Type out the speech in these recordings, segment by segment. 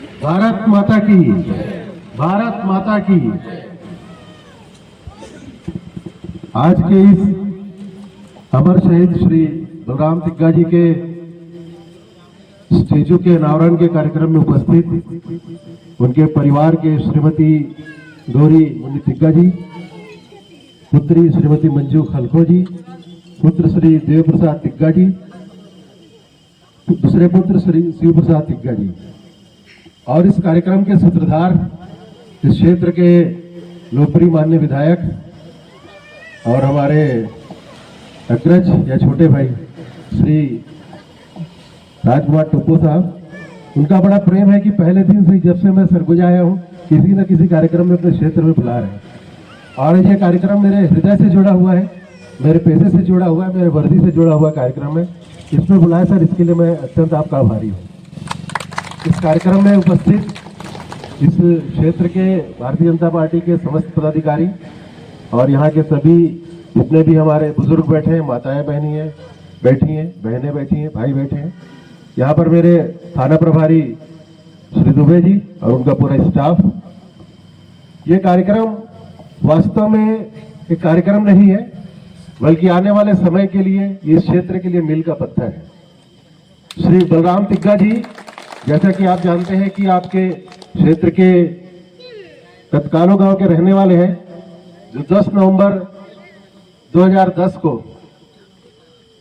भारत माता की, भारत माता की। आज के इस अमर शहीद श्री बलराम तिग्गा जी के स्टेचू के अनावरण के कार्यक्रम में उपस्थित उनके परिवार के श्रीमती गौरी मुनि तिग्गा जी, पुत्री श्रीमती मंजू खलखो जी, पुत्र श्री देव प्रसाद तिग्गा जी, दूसरे पुत्र श्री शिव प्रसाद तिग्गा जी, और इस कार्यक्रम के सूत्रधार इस क्षेत्र के लोकप्रिय मान्य विधायक और हमारे अग्रज या छोटे भाई श्री राजकुमार टोपो साहब। उनका बड़ा प्रेम है कि पहले दिन से जब से मैं सरगुजा आया हूँ किसी न किसी कार्यक्रम में अपने क्षेत्र में बुला रहे हैं, और ये कार्यक्रम मेरे हृदय से जुड़ा हुआ है, मेरे पेशे से जुड़ा हुआ है, मेरे वर्दी से जुड़ा हुआ कार्यक्रम है। इसमें बुलाया सर, इसके लिए मैं अत्यंत आपका आभारी हूँ। इस कार्यक्रम में उपस्थित इस क्षेत्र के भारतीय जनता पार्टी के समस्त पदाधिकारी और यहाँ के सभी जितने भी हमारे बुजुर्ग बैठे हैं, माताएं बहनी हैं बैठी हैं, बहनें बैठी हैं, भाई बैठे हैं, यहाँ पर मेरे थाना प्रभारी श्री दुबे जी और उनका पूरा स्टाफ। ये कार्यक्रम वास्तव में एक कार्यक्रम नहीं है, बल्कि आने वाले समय के लिए इस क्षेत्र के लिए मील का पत्थर है। श्री बलराम तिग्गा जी, जैसा कि आप जानते हैं कि आपके क्षेत्र के कतकालो गांव के रहने वाले हैं, जो 10 नवंबर 2010 को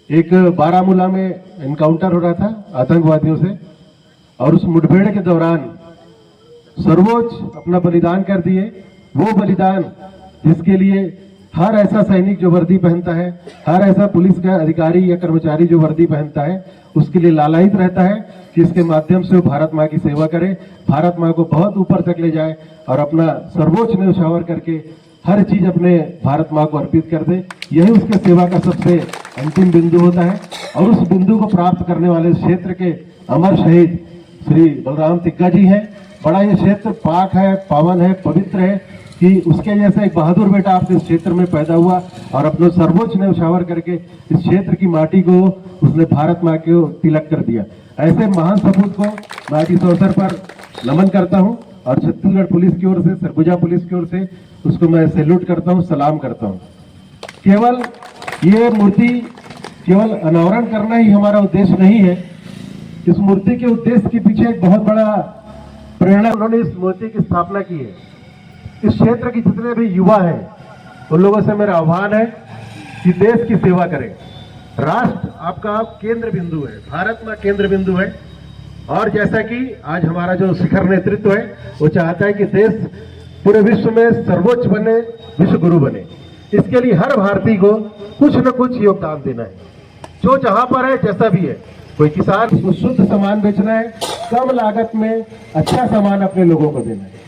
एक बारामूला में एनकाउंटर हो रहा था आतंकवादियों से, और उस मुठभेड़ के दौरान सर्वोच्च अपना बलिदान कर दिए। वो बलिदान जिसके लिए हर ऐसा सैनिक जो वर्दी पहनता है, हर ऐसा पुलिस का अधिकारी या कर्मचारी जो वर्दी पहनता है, उसके लिए लालायित रहता है कि इसके माध्यम से वो भारत माँ की सेवा करे, भारत माँ को बहुत ऊपर तक ले जाए और अपना सर्वोच्च न्यौछावर करके हर चीज अपने भारत माँ को अर्पित कर दे। यही उसके सेवा का सबसे अंतिम बिंदु होता है, और उस बिंदु को प्राप्त करने वाले इस क्षेत्र के अमर शहीद श्री बलराम तिग्गा जी हैं। बड़ा ये क्षेत्र पाक है, पावन है, पवित्र है कि उसके जैसा एक बहादुर बेटा आपके इस क्षेत्र में पैदा हुआ और अपने सर्वोच्च न्यौछावर करके इस क्षेत्र की माटी को उसने भारत माँ को तिलक कर दिया। ऐसे महान सपूत को मैं आज इस अवसर पर नमन करता हूँ, और छत्तीसगढ़ पुलिस की ओर से, सरगुजा पुलिस की ओर से उसको मैं सैल्यूट करता हूँ, सलाम करता हूँ। केवल ये मूर्ति केवल अनावरण करना ही हमारा उद्देश्य नहीं है। इस मूर्ति के उद्देश्य के पीछे एक बहुत बड़ा प्रेरणा, उन्होंने इस मूर्ति की स्थापना की है। इस क्षेत्र के जितने भी युवा हैं उन लोगों से मेरा आह्वान है कि देश की सेवा करें। राष्ट्र आपका केंद्र बिंदु है, भारत में केंद्र बिंदु है, और जैसा कि आज हमारा जो शिखर नेतृत्व है वो चाहता है कि देश पूरे विश्व में सर्वोच्च बने, विश्व गुरु बने। इसके लिए हर भारतीय को कुछ न कुछ योगदान देना है, जो जहां पर है, जैसा भी है। कोई किसान, उसको शुद्ध सामान बेचना है, कम लागत में अच्छा सामान अपने लोगों को देना है।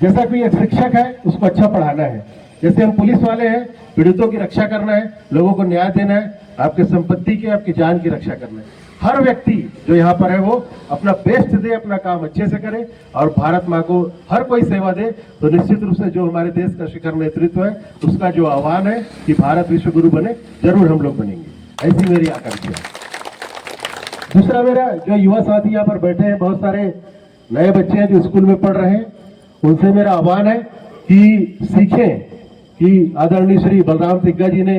जैसा कोई एक शिक्षक है, उसको अच्छा पढ़ाना है। जैसे हम पुलिस वाले हैं, पीड़ितों की रक्षा करना है, लोगों को न्याय देना है, आपके संपत्ति की, आपकी जान की रक्षा करना है। हर व्यक्ति जो यहाँ पर है वो अपना बेस्ट दे, अपना काम अच्छे से करे और भारत माँ को हर कोई सेवा दे। तो निश्चित रूप से जो हमारे देश का शिखर नेतृत्व है उसका जो आह्वान है कि भारत विश्व गुरु बने, जरूर हम लोग बनेंगे, ऐसी मेरी आकांक्षा है। दूसरा, मेरा जो युवा साथी यहाँ पर बैठे हैं, बहुत सारे नए बच्चे हैं जो स्कूल में पढ़ रहे हैं, उनसे मेरा आह्वान है कि सीखें कि आदरणीय श्री बलराम तिग्गा जी ने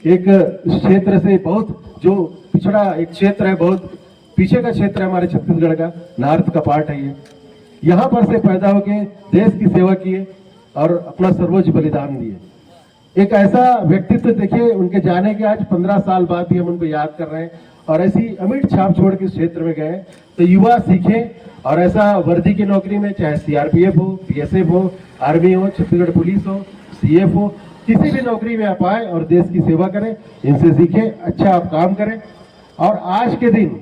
एक क्षेत्र से, बहुत जो पिछड़ा एक क्षेत्र है, बहुत पीछे का क्षेत्र है हमारे छत्तीसगढ़ का, नॉर्थ का पार्ट है ये, यहाँ पर से पैदा होके देश की सेवा किए और अपना सर्वोच्च बलिदान दिए। एक ऐसा व्यक्तित्व देखिए, उनके जाने के आज 15 साल बाद भी हम उनको याद कर रहे हैं, और ऐसी अमिट छाप छोड़ के इस क्षेत्र में गए। तो युवा सीखें और ऐसा वर्दी की नौकरी में, चाहे सीआरपीएफ हो, बीएसएफ हो, आर्मी हो, छत्तीसगढ़ पुलिस हो, सीएफ हो, किसी भी नौकरी में आप आए और देश की सेवा करें, इनसे सीखें, अच्छा आप काम करें। और आज के दिन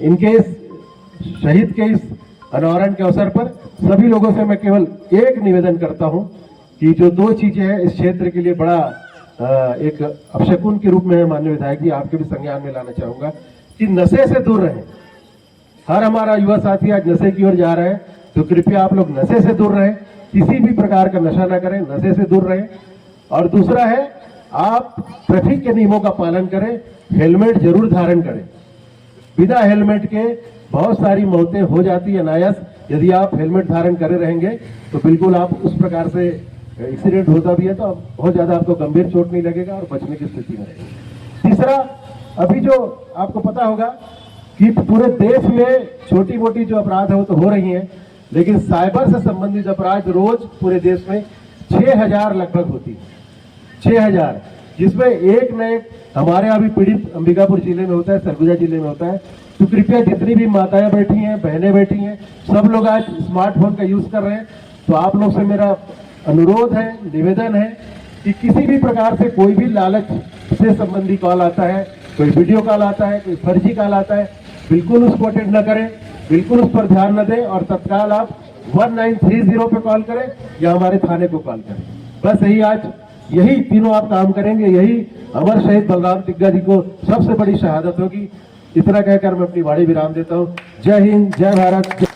इनके इस शहीद के इस अनावरण के अवसर पर सभी लोगों से मैं केवल एक निवेदन करता हूं कि जो 2 चीजें हैं इस क्षेत्र के लिए बड़ा एक अपशकुन के रूप में माननीय विधायक जी आपके भी संज्ञान में लाना चाहूंगा कि नशे से दूर रहें। हर हमारा युवा साथी आज नशे की ओर जा रहे हैं, तो कृपया आप लोग नशे से दूर रहें, किसी भी प्रकार का नशा ना करें, नशे से दूर रहें। और दूसरा है, आप ट्रैफिक के नियमों का पालन करें, हेलमेट जरूर धारण करें। बिना हेलमेट के बहुत सारी मौतें हो जाती है अनायास, यदि आप हेलमेट धारण करे रहेंगे तो बिल्कुल आप उस प्रकार से एक्सीडेंट होता भी है तो बहुत ज्यादा आपको गंभीर चोट नहीं लगेगा और बचने की स्थिति में रहेगी। तीसरा, अभी जो आपको पता होगा कि पूरे देश में छोटी मोटी जो अपराध है वो तो हो रही हैं, लेकिन साइबर से संबंधित अपराध रोज पूरे देश में 6000 लगभग होती है, 6000, जिसमें एक न एक हमारे यहाँ भी पीड़ित अंबिकापुर जिले में होता है, सरगुजा जिले में होता है। तो कृपया जितनी भी माताएं बैठी हैं, बहनें बैठी हैं, सब लोग आज स्मार्टफोन का यूज कर रहे हैं, तो आप लोग से मेरा अनुरोध है, निवेदन है कि किसी भी प्रकार से कोई भी लालच से संबंधी कॉल आता है, कोई वीडियो कॉल आता है, कोई फर्जी कॉल आता है, बिल्कुल उसको अटेंड न करें, बिल्कुल उस पर ध्यान न दें और तत्काल आप 1930 पे कॉल करें या हमारे थाने को कॉल करें। बस यही तीनों आप काम करेंगे, यही अमर शहीद बलराम तिग्गा जी को सबसे बड़ी शहादत होगी। इतना कहकर मैं अपनी वाणी विराम देता हूँ। जय हिंद, जय भारत।